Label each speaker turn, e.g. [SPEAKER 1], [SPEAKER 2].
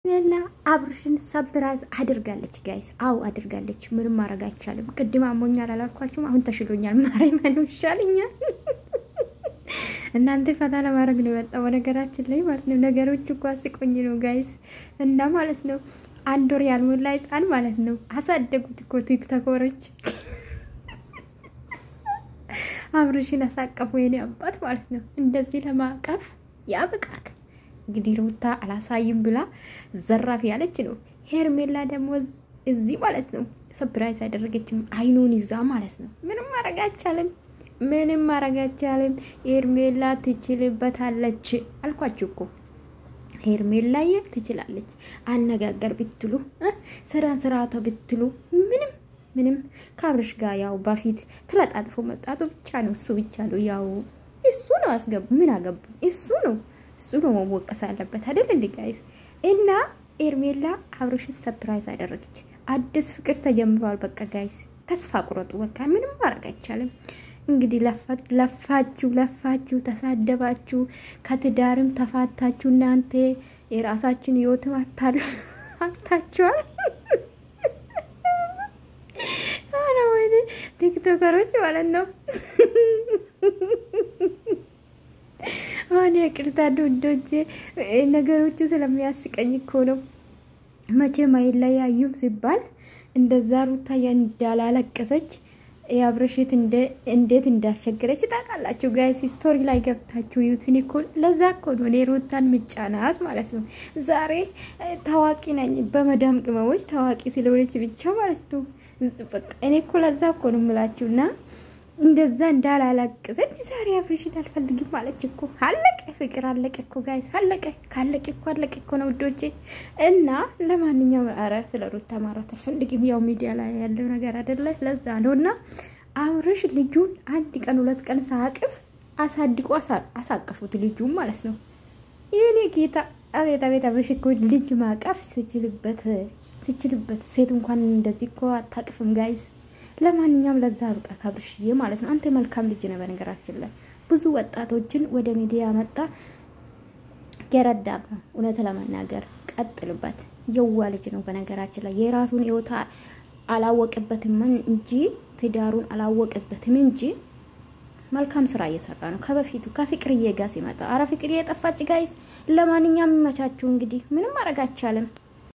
[SPEAKER 1] እና አብርሽን ሰብራዝ አድርጋለች ጋይስ አው አድርጋለች ምንም ማረጋ አይቻልም ቅድም አሞኛል አላልኳችሁም አሁን ተሽሎኛል ማርያምን ይሻለኛል እናንተ ፈታ ለማድረግ ነው የመጣው ነገራችን ላይ ማለት ነው ነገሮች እኮ አስቆኝ ነው ጋይስ እና ማለት ነው አንድ ወር ያልሞላ ህፃን ማለት ነው አሳደጉት እኮ ቲክቶከሮች አብርሽን አሳቀፉ የኔ አባት ማለት ነው እንደዚህ ለማቀፍ ያበቃክ እንግዲህ ሩታ አላሳይም ብላ ዘራፍ ያለች ነው ሄርሜላ ደግሞ እዚህ ማለት ነው ሰርፕራይዝ ያደረገችም አይኑን ይዛ ማለት ነው ምንም ማረጋ አይቻልም ሄርሜላ ትችልበታለች አልኳችሁ እኮ ሄርሜላ ትችላለች አነጋገር ብትሉ ስራቶ ብትሉ ምንም ካብርሽ ጋር ያው በፊት ተለጣጥፎ መጣጡ ብቻ ነው እሱ ብቻ ነው ያው እሱ ነው አስገቡ ምን አገቡ እሱ ነው መወቀስ አለበት አይደል እንዴ ጋይስ እና ሄርሜላ አብርሽን ሰርፕራይዝ አደረገች አዲስ ፍቅር ተጀምሯል በቃ ጋይስ ተስፋ ቁረጡ በቃ ምንም ማረጋ አይቻልም እንግዲህ ለፋችሁ ተሳደባችሁ ከትዳርም ተፋታችሁ እናንተ የራሳችን ህይወት አታችኋል አረ ወይኔ ቲክቶከሮች ማለት ነው አኔ ቅርታ ዶዶቼ ነገሮቹ ስለሚያስቀኝ እኮ ነው መቼ ማይለያዩም ሲባል እንደዛ ሩታ እንዳላለቀሰች ያብርሽት እንዴት እንዳሸገረች ታውቃላችሁ ጋይስ ስቶሪ ላይ ገብታችሁ ዩቲዩብ እኮ ለዛ እኮ ነው ሩታን ምጫናት ማለት ነው ዛሬ ታዋቂ ነኝ በመዳም ቅመሞች ታዋቂ ስለሆነች ብቻ ማለት ነው በቃ እኔ እኮ ለዛ እኮ ነው የምላችሁና እንደዛ እንዳላለቀሰች ዛሬ አብርሽን አልፈልግም ማለች እኮ አለቀ ፍቅር አለቀ እኮ ጋይስ አለቀ እኮ ነው ውዶቼ እና ለማንኛውም አረ ስለ ሩታ ማውራት አልፈልግም ያው ሚዲያ ላይ ያለው ነገር አይደለ ለዛ ነውና አብርሽ ልጁን አንድ ቀን ሁለት ቀን ሳቅፍ አሳድቆ አሳቀፉት ልጁን ማለት ነው የኔ ጌታ አቤት አብርሽ እኮ ልጅ ማቀፍ ሲችልበት ሴት እንኳን እንደዚህ እኮ አታቅፍም ጋይስ ለማንኛውም ለዛ ሩጣ ካብርሽዬ ማለት ነው አንተ መልካም ልጅ ነህ በነገራችን ላይ ብዙ ወጣቶችን ወደ ሚዲያ መጣ ገረዳብ ነው እውነት ለማናገር ቀጥልበት የዋ ልጅ ነው በነገራችን ላይ የራሱን ህይወት አላወቀበትም እንጂ ትዳሩን አላወቀበትም እንጂ መልካም ስራ እየሰራ ነው ከበፊቱ ከፍቅርዬ ጋር ሲመጣ አረ ፍቅርዬ ጠፋች ጋይስ ለማንኛውም መቻችሁ እንግዲህ ምንም ማረጋ አይቻልም